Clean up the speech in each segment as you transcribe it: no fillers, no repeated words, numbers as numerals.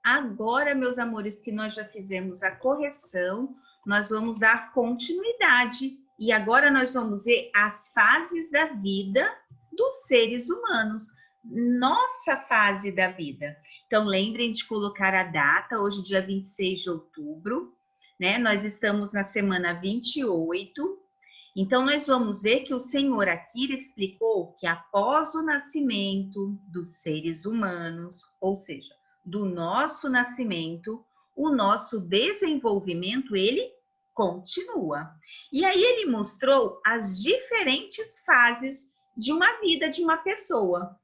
Agora, meus amores, que nós já fizemos a correção, nós vamos dar continuidade. E agora nós vamos ver as fases da vida dos seres humanos. Nossa fase da vida. Então, lembrem de colocar a data, hoje, dia 26 de outubro, né? Nós estamos na semana 28. Então, nós vamos ver que o Senhor Akira explicou que após o nascimento dos seres humanos, ou seja, do nosso nascimento, o nosso desenvolvimento, ele continua. E aí ele mostrou as diferentes fases de uma vida de uma pessoa.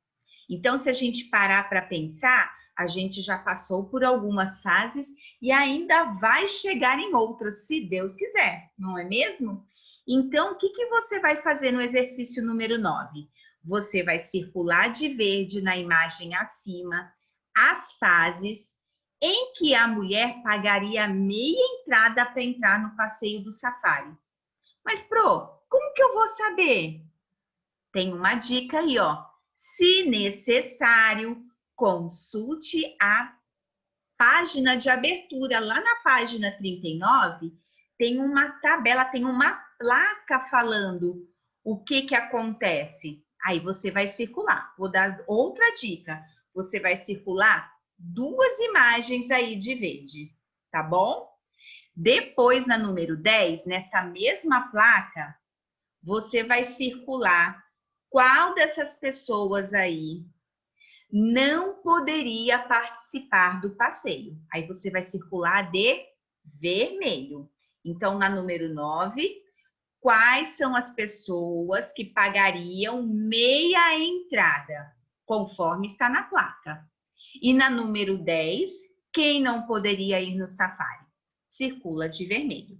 Então, se a gente parar para pensar, a gente já passou por algumas fases e ainda vai chegar em outras, se Deus quiser, não é mesmo? Então, o que você vai fazer no exercício número 9? Você vai circular de verde na imagem acima as fases em que a mulher pagaria meia entrada para entrar no passeio do safari. Mas, como que eu vou saber? Tem uma dica aí, ó. Se necessário, consulte a página de abertura. Lá na página 39, tem uma tabela, tem uma placa falando o que acontece. Aí você vai circular. Vou dar outra dica. Você vai circular 2 imagens aí de verde, tá bom? Depois, na número 10, nesta mesma placa, você vai circular qual dessas pessoas aí não poderia participar do passeio. Aí você vai circular de vermelho. Então, na número 9, quais são as pessoas que pagariam meia entrada, conforme está na placa? E na número 10, quem não poderia ir no safari? Circula de vermelho.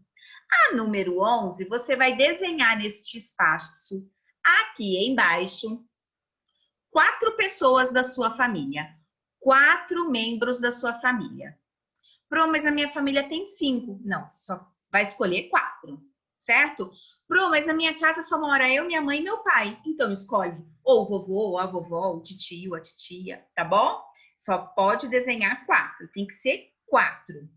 A número 11, você vai desenhar neste espaço, aqui embaixo, 4 pessoas da sua família. 4 membros da sua família. Mas na minha família tem 5. Não, só vai escolher 4, certo? Mas na minha casa só mora eu, minha mãe e meu pai. Então escolhe ou o vovô, ou a vovó, o tio, a titia, tá bom? Só pode desenhar 4, tem que ser 4.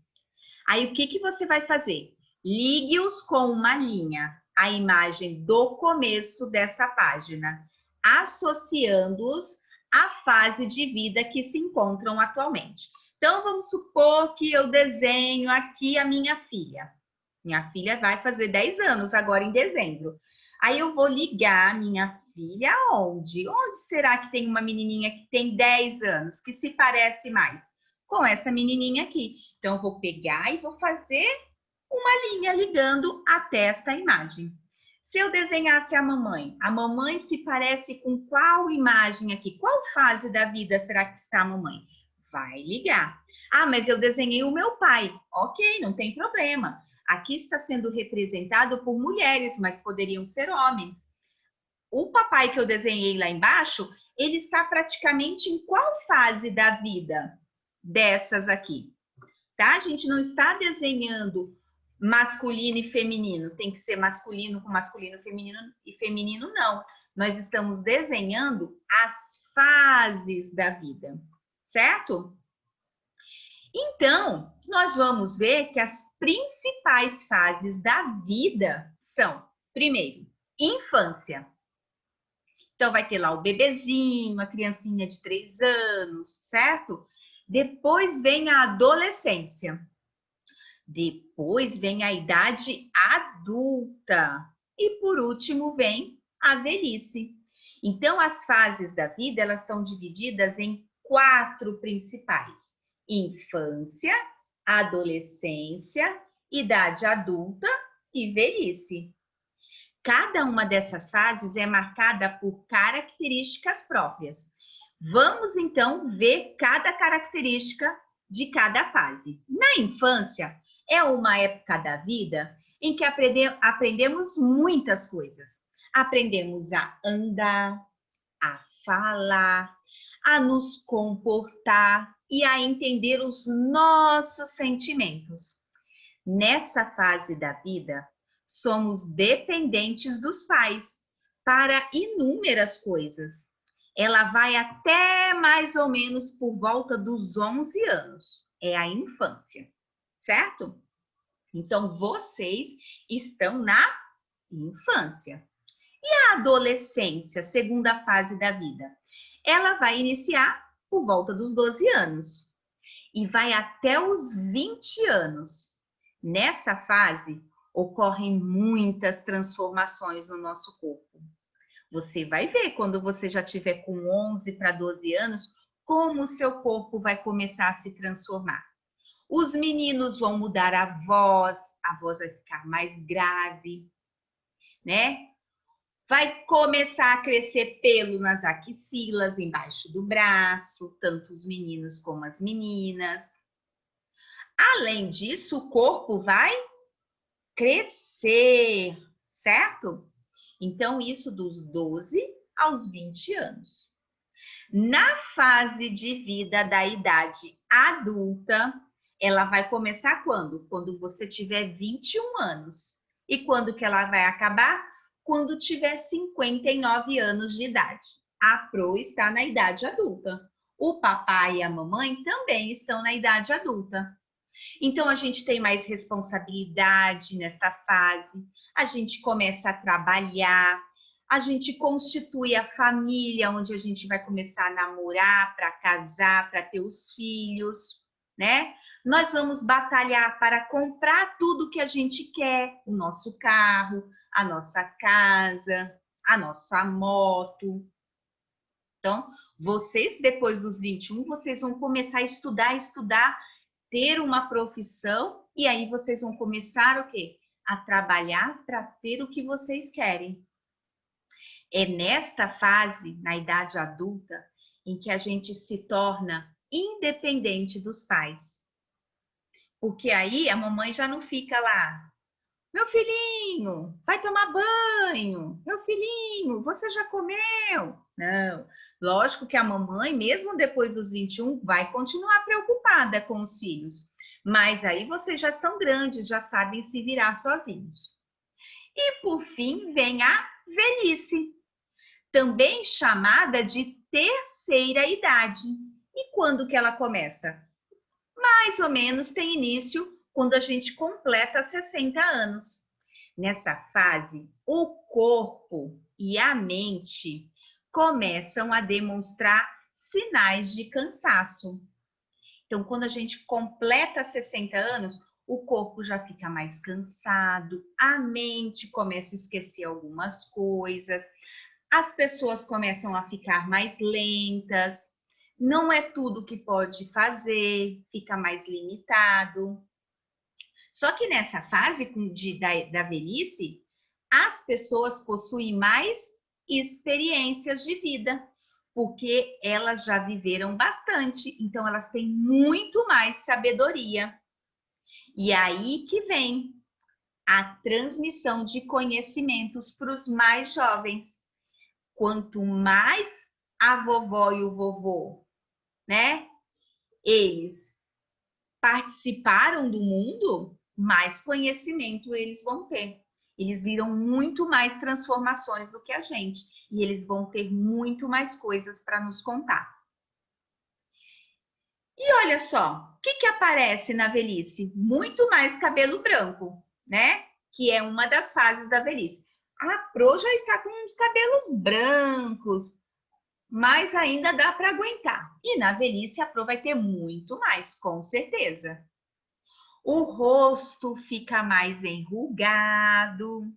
Aí o que você vai fazer? Ligue-os com uma linha, a imagem do começo dessa página, associando-os à fase de vida que se encontram atualmente. Então, vamos supor que eu desenho aqui a minha filha. Minha filha vai fazer 10 anos agora em dezembro. Aí eu vou ligar minha filha aonde? Onde será que tem uma menininha que tem 10 anos, que se parece mais? Com essa menininha aqui. Então, eu vou pegar e vou fazer uma linha ligando até esta imagem. Se eu desenhasse a mamãe se parece com qual imagem aqui? Qual fase da vida será que está a mamãe? Vai ligar. Ah, mas eu desenhei o meu pai. Ok, não tem problema. Aqui está sendo representado por mulheres, mas poderiam ser homens. O papai que eu desenhei lá embaixo, ele está praticamente em qual fase da vida dessas aqui? Tá? A gente não está desenhando masculino e feminino, tem que ser masculino com masculino, feminino e feminino, não. Nós estamos desenhando as fases da vida, certo? Então, nós vamos ver que as principais fases da vida são, primeiro, infância. Então, vai ter lá o bebezinho, a criancinha de 3 anos, certo? Depois vem a adolescência. Depois vem a idade adulta. E por último vem a velhice. Então, as fases da vida, elas são divididas em 4 principais: infância, adolescência, idade adulta e velhice. Cada uma dessas fases é marcada por características próprias. Vamos então ver cada característica de cada fase. Na infância, é uma época da vida em que aprendemos muitas coisas. Aprendemos a andar, a falar, a nos comportar e a entender os nossos sentimentos. Nessa fase da vida, somos dependentes dos pais para inúmeras coisas. Ela vai até mais ou menos por volta dos 11 anos. é a infância, certo? Então, vocês estão na infância. E a adolescência, segunda fase da vida? Ela vai iniciar por volta dos 12 anos e vai até os 20 anos. Nessa fase, ocorrem muitas transformações no nosso corpo. Você vai ver quando você já tiver com 11 para 12 anos, como o seu corpo vai começar a se transformar. Os meninos vão mudar a voz vai ficar mais grave, né? Vai começar a crescer pelo nas axilas, embaixo do braço, tanto os meninos como as meninas. Além disso, o corpo vai crescer, certo? Então, isso dos 12 aos 20 anos. Na fase de vida da idade adulta, ela vai começar quando? Quando você tiver 21 anos. E quando que ela vai acabar? Quando tiver 59 anos de idade. A Pro está na idade adulta. O papai e a mamãe também estão na idade adulta. Então, a gente tem mais responsabilidade nesta fase, a gente começa a trabalhar, a gente constitui a família, onde a gente vai começar a namorar, para casar, para ter os filhos, né? Nós vamos batalhar para comprar tudo que a gente quer, o nosso carro, a nossa casa, a nossa moto. Então, vocês, depois dos 21, vocês vão começar a estudar, ter uma profissão, e aí vocês vão começar o quê? A trabalhar para ter o que vocês querem. É nesta fase, na idade adulta, em que a gente se torna independente dos pais. Porque aí a mamãe já não fica lá, meu filhinho, vai tomar banho, meu filhinho, você já comeu? Não, lógico que a mamãe, mesmo depois dos 21, vai continuar preocupada com os filhos. Mas aí vocês já são grandes, já sabem se virar sozinhos. E por fim vem a velhice, também chamada de terceira idade. E quando que ela começa? Mais ou menos tem início quando a gente completa 60 anos. Nessa fase, o corpo e a mente começam a demonstrar sinais de cansaço. Então, quando a gente completa 60 anos, o corpo já fica mais cansado, a mente começa a esquecer algumas coisas, as pessoas começam a ficar mais lentas, não é tudo que pode fazer, fica mais limitado. Só que nessa fase da velhice, as pessoas possuem mais experiências de vida, porque elas já viveram bastante, então elas têm muito mais sabedoria. E aí que vem a transmissão de conhecimentos para os mais jovens. Quanto mais a vovó e o vovô, né, eles participaram do mundo, mais conhecimento eles vão ter. Eles viram muito mais transformações do que a gente. E eles vão ter muito mais coisas para nos contar. E olha só, o que aparece na velhice? Muito mais cabelo branco, né? Que é uma das fases da velhice. A Pro já está com uns cabelos brancos, mas ainda dá para aguentar. E na velhice a Pro vai ter muito mais, com certeza. O rosto fica mais enrugado,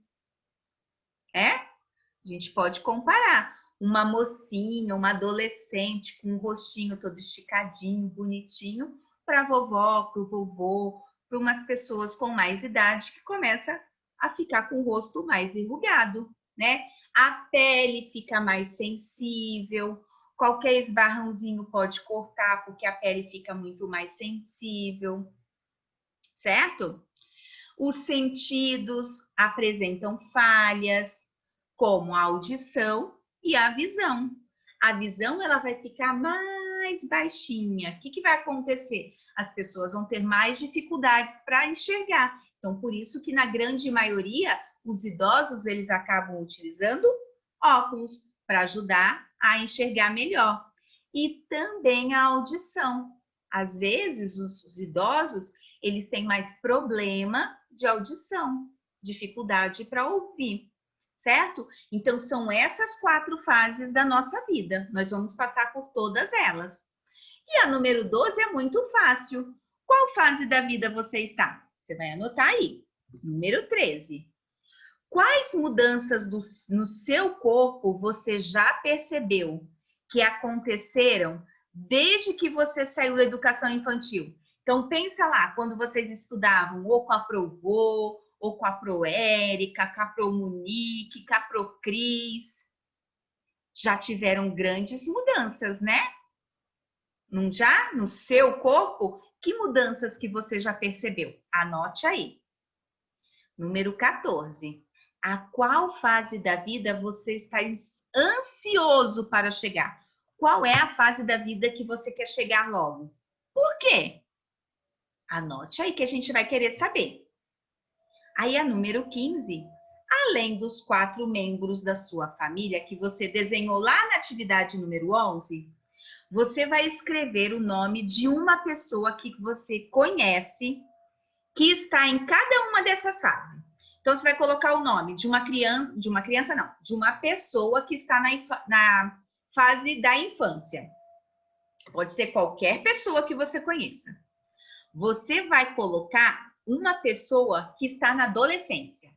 A gente pode comparar uma mocinha, uma adolescente com um rostinho todo esticadinho, bonitinho, para a vovó, para o vovô, para umas pessoas com mais idade que começa a ficar com o rosto mais enrugado, né? A pele fica mais sensível, qualquer esbarrãozinho pode cortar, porque a pele fica muito mais sensível, certo? Os sentidos apresentam falhas, como a audição e a visão. A visão ela vai ficar mais baixinha. O que vai acontecer? As pessoas vão ter mais dificuldades para enxergar. Então, por isso que na grande maioria, os idosos eles acabam utilizando óculos para ajudar a enxergar melhor. E também a audição. Às vezes, os idosos, eles têm mais problema de audição, dificuldade para ouvir, certo? Então, são essas 4 fases da nossa vida. Nós vamos passar por todas elas. E a número 12 é muito fácil. Qual fase da vida você está? Você vai anotar aí. Número 13. Quais mudanças no seu corpo você já percebeu que aconteceram desde que você saiu da educação infantil? Então, pensa lá, quando vocês estudavam ou com a Provô, ou com a Proérica, com a Promonique, com a Procris, já tiveram grandes mudanças, né? Não já? No seu corpo? Que mudanças que você já percebeu? Anote aí. Número 14. A qual fase da vida você está ansioso para chegar? Qual é a fase da vida que você quer chegar logo? Por quê? Anote aí que a gente vai querer saber. Aí a número 15. Além dos 4 membros da sua família que você desenhou lá na atividade número 11, você vai escrever o nome de uma pessoa que você conhece que está em cada uma dessas fases. Então, você vai colocar o nome de uma pessoa que está na fase da infância. Pode ser qualquer pessoa que você conheça. Você vai colocar uma pessoa que está na adolescência.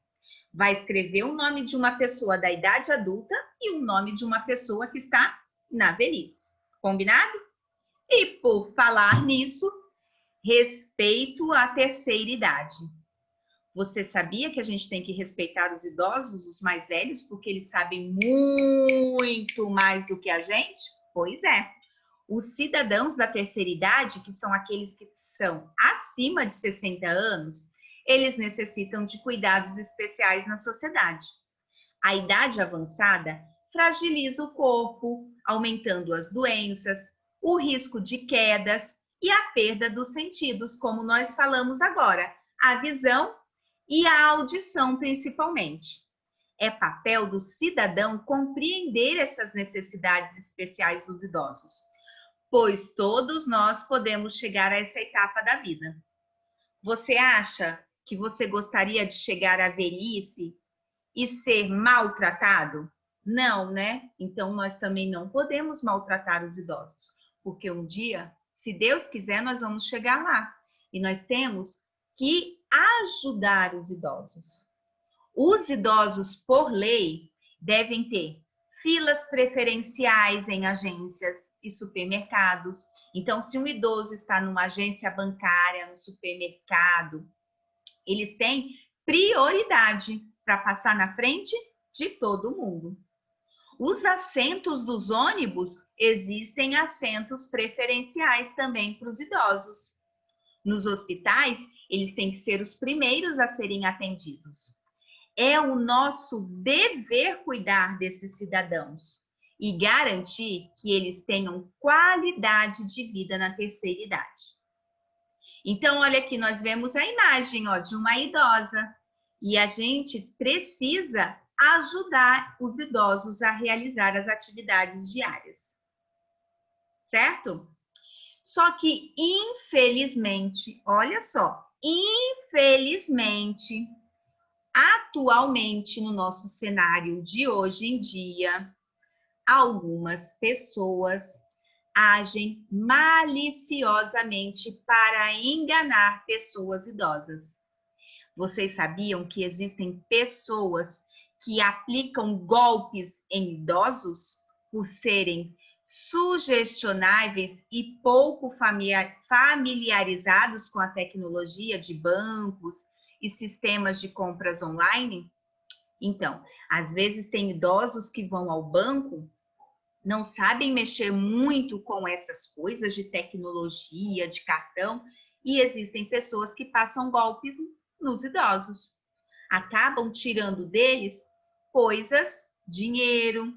Vai escrever o nome de uma pessoa da idade adulta e o nome de uma pessoa que está na velhice. Combinado? E por falar nisso, respeito à terceira idade. Você sabia que a gente tem que respeitar os idosos, os mais velhos, porque eles sabem muito mais do que a gente? Pois é. Os cidadãos da terceira idade, que são aqueles que são acima de 60 anos, eles necessitam de cuidados especiais na sociedade. A idade avançada fragiliza o corpo, aumentando as doenças, o risco de quedas e a perda dos sentidos, como nós falamos agora, a visão e a audição principalmente. É papel do cidadão compreender essas necessidades especiais dos idosos, pois todos nós podemos chegar a essa etapa da vida. Você acha que você gostaria de chegar à velhice e ser maltratado? Não, né? Então nós também não podemos maltratar os idosos, porque um dia, se Deus quiser, nós vamos chegar lá. E nós temos que ajudar os idosos. Os idosos, por lei, devem ter filas preferenciais em agências e supermercados. Então, se um idoso está numa agência bancária, no supermercado, eles têm prioridade para passar na frente de todo mundo. Os assentos dos ônibus, existem assentos preferenciais também para os idosos. Nos hospitais, eles têm que ser os primeiros a serem atendidos. É o nosso dever cuidar desses cidadãos e garantir que eles tenham qualidade de vida na terceira idade. Então, olha aqui, nós vemos a imagem, ó, de uma idosa e a gente precisa ajudar os idosos a realizar as atividades diárias. Certo? Só que, infelizmente, olha só, infelizmente, atualmente no nosso cenário de hoje em dia, algumas pessoas agem maliciosamente para enganar pessoas idosas. Vocês sabiam que existem pessoas que aplicam golpes em idosos por serem sugestionáveis e pouco familiarizados com a tecnologia de bancos e sistemas de compras online? Então, às vezes tem idosos que vão ao banco, não sabem mexer muito com essas coisas de tecnologia, de cartão, e existem pessoas que passam golpes nos idosos. Acabam tirando deles coisas, dinheiro,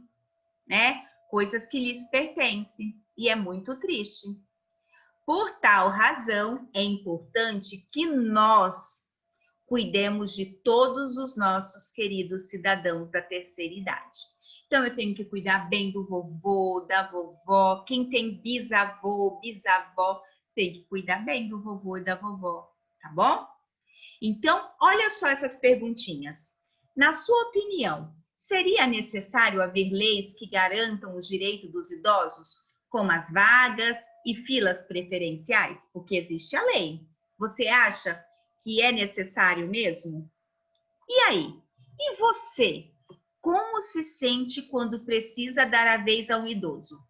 né? Coisas que lhes pertencem, e é muito triste. Por tal razão, é importante que nós cuidemos de todos os nossos queridos cidadãos da terceira idade. Então, eu tenho que cuidar bem do vovô, da vovó, quem tem bisavô, bisavó, tem que cuidar bem do vovô e da vovó, tá bom? Então, olha só essas perguntinhas. Na sua opinião, seria necessário haver leis que garantam os direitos dos idosos, como as vagas e filas preferenciais? Porque existe a lei. Você acha que é necessário mesmo? E aí? E você? Como se sente quando precisa dar a vez a um idoso?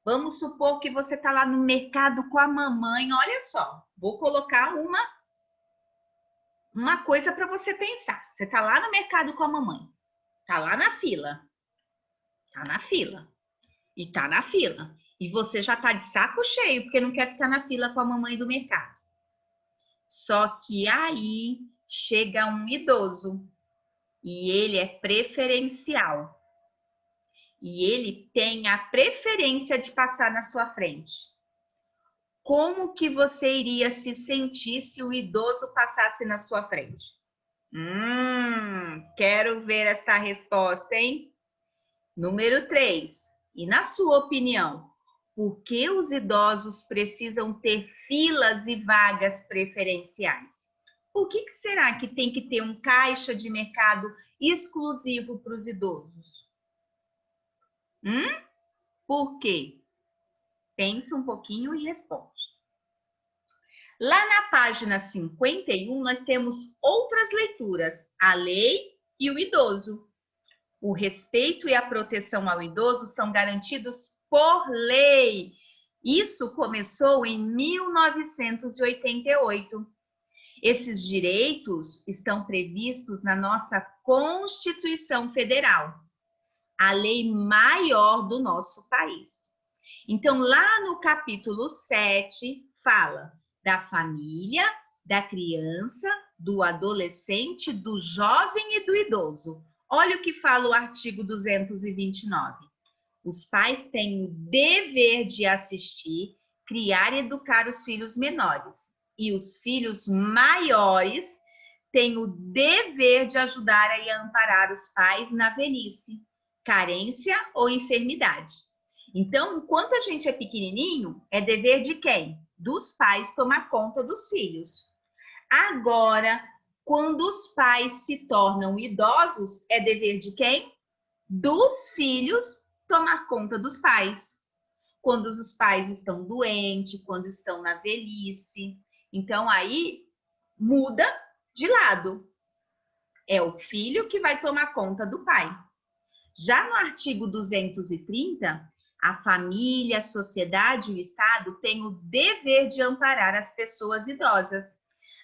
Vamos supor que você está lá no mercado com a mamãe. Olha só, vou colocar uma coisa para você pensar. Você está lá no mercado com a mamãe. Está lá na fila. Está na fila. E está na fila. E você já está de saco cheio, porque não quer ficar na fila com a mamãe do mercado. Só que aí chega um idoso. E ele é preferencial. E ele tem a preferência de passar na sua frente. Como que você iria se sentir se o idoso passasse na sua frente? Quero ver esta resposta, hein? Número 3. E na sua opinião, por que os idosos precisam ter filas e vagas preferenciais? Por que será que tem que ter um caixa de mercado exclusivo para os idosos? Por quê? Pensa um pouquinho e responde. Lá na página 51, nós temos outras leituras, a lei e o idoso. O respeito e a proteção ao idoso são garantidos por lei. Isso começou em 1988. Esses direitos estão previstos na nossa Constituição Federal, a lei maior do nosso país. Então, lá no capítulo 7, fala da família, da criança, do adolescente, do jovem e do idoso. Olha o que fala o artigo 229. Os pais têm o dever de assistir, criar e educar os filhos menores. E os filhos maiores têm o dever de ajudar e amparar os pais na velhice, carência ou enfermidade. Então, enquanto a gente é pequenininho, é dever de quem? Dos pais tomar conta dos filhos. Agora, quando os pais se tornam idosos, é dever de quem? Dos filhos tomar conta dos pais. Quando os pais estão doentes, quando estão na velhice. Então, aí muda de lado. É o filho que vai tomar conta do pai. Já no artigo 230, a família, a sociedade e o Estado têm o dever de amparar as pessoas idosas,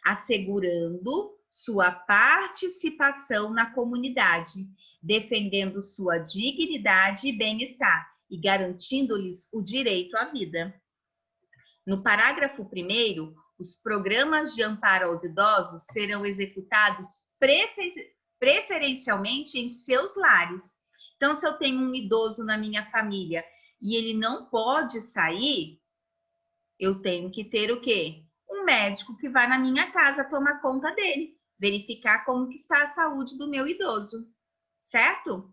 assegurando sua participação na comunidade, defendendo sua dignidade e bem-estar e garantindo-lhes o direito à vida. No parágrafo 1º, os programas de amparo aos idosos serão executados preferencialmente em seus lares. Então, se eu tenho um idoso na minha família e ele não pode sair, eu tenho que ter o quê? Um médico que vai na minha casa tomar conta dele, verificar como que está a saúde do meu idoso, certo?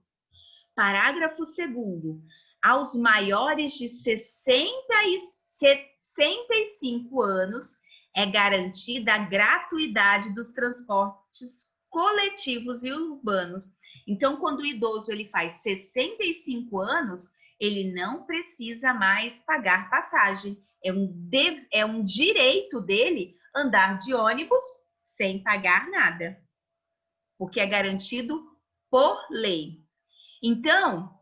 Parágrafo 2º. Aos maiores de 65 anos é garantida a gratuidade dos transportes coletivos e urbanos. Então, quando o idoso ele faz 65 anos, ele não precisa mais pagar passagem. É um direito dele andar de ônibus sem pagar nada, porque é garantido por lei. Então,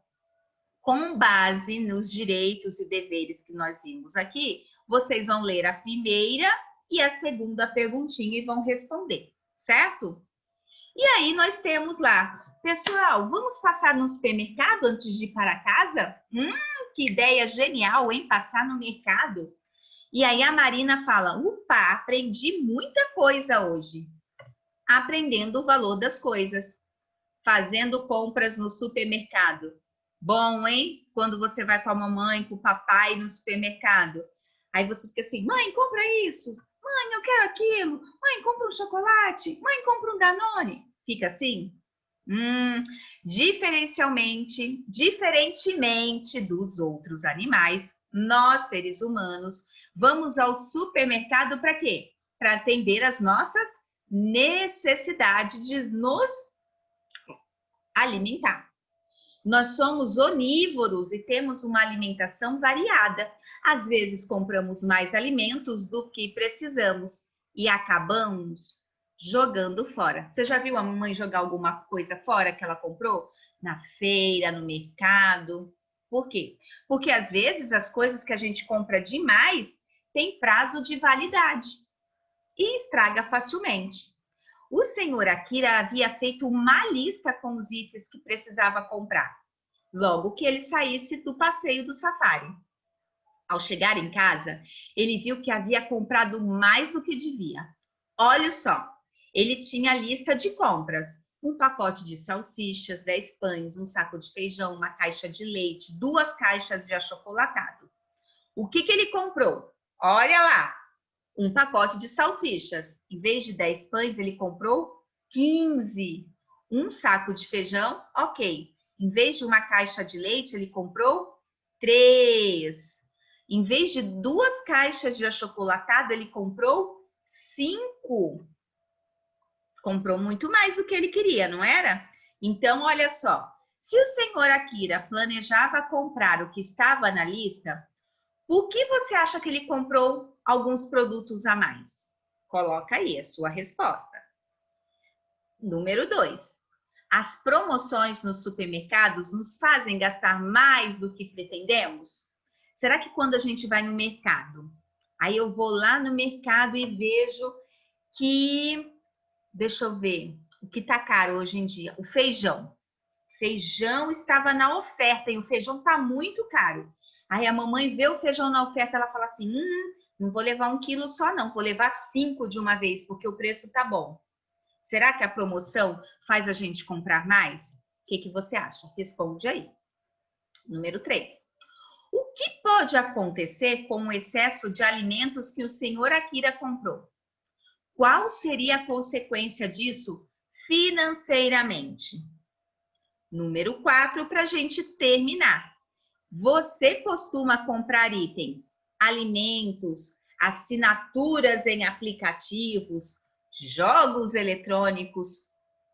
com base nos direitos e deveres que nós vimos aqui, vocês vão ler a primeira e a segunda perguntinha e vão responder, certo? E aí nós temos lá, pessoal, vamos passar no supermercado antes de ir para casa? Que ideia genial, hein? Passar no mercado. E aí a Marina fala, upa, aprendi muita coisa hoje. Aprendendo o valor das coisas. Fazendo compras no supermercado. Bom, hein? Quando você vai com a mamãe, com o papai no supermercado. Aí você fica assim, mãe, compra isso. Mãe, eu quero aquilo. Mãe, compra um chocolate. Mãe, compra um Danone. Fica assim? Diferentemente dos outros animais, nós, seres humanos, Vamos ao supermercado para quê? Para atender as nossas necessidades de nos alimentar. Nós somos onívoros e temos uma alimentação variada. Às vezes compramos mais alimentos do que precisamos e acabamos jogando fora. Você já viu a mamãe jogar alguma coisa fora que ela comprou? Na feira, no mercado? Por quê? Porque às vezes as coisas que a gente compra demais têm prazo de validade e estraga facilmente. O senhor Akira havia feito uma lista com os itens que precisava comprar, logo que ele saísse do passeio do safari. Ao chegar em casa, ele viu que havia comprado mais do que devia. Olha só, ele tinha a lista de compras: um pacote de salsichas, 10 pães, um saco de feijão, uma caixa de leite, 2 caixas de achocolatado. O que ele comprou? Olha lá! Um pacote de salsichas. Em vez de 10 pães, ele comprou 15. Um saco de feijão, ok. Em vez de uma caixa de leite, ele comprou 3. Em vez de 2 caixas de achocolatado, ele comprou 5. Comprou muito mais do que ele queria, não era? Então, olha só. Se o senhor Akira planejava comprar o que estava na lista, por que você acha que ele comprou alguns produtos a mais? Coloca aí a sua resposta. Número 2. As promoções nos supermercados nos fazem gastar mais do que pretendemos? Será que quando a gente vai no mercado, aí eu vou lá no mercado e vejo que, deixa eu ver, o que tá caro hoje em dia? O feijão. Feijão estava na oferta e o feijão tá muito caro. Aí a mamãe vê o feijão na oferta, ela fala assim, não vou levar 1 quilo só não, vou levar 5 de uma vez, porque o preço tá bom. Será que a promoção faz a gente comprar mais? O que você acha? Responde aí. Número 3. O que pode acontecer com o excesso de alimentos que o senhor Akira comprou? Qual seria a consequência disso financeiramente? Número 4, para a gente terminar. Você costuma comprar itens, alimentos, assinaturas em aplicativos, jogos eletrônicos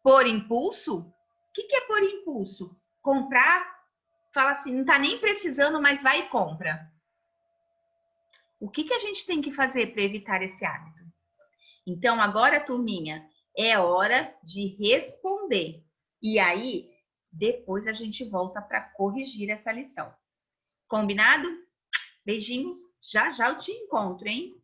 por impulso? O que é por impulso? Comprar, fala assim, não está nem precisando, mas vai e compra. O que a gente tem que fazer para evitar esse hábito? Então, agora, turminha, é hora de responder. E aí, depois a gente volta para corrigir essa lição. Combinado? Beijinhos. Já já eu te encontro, hein?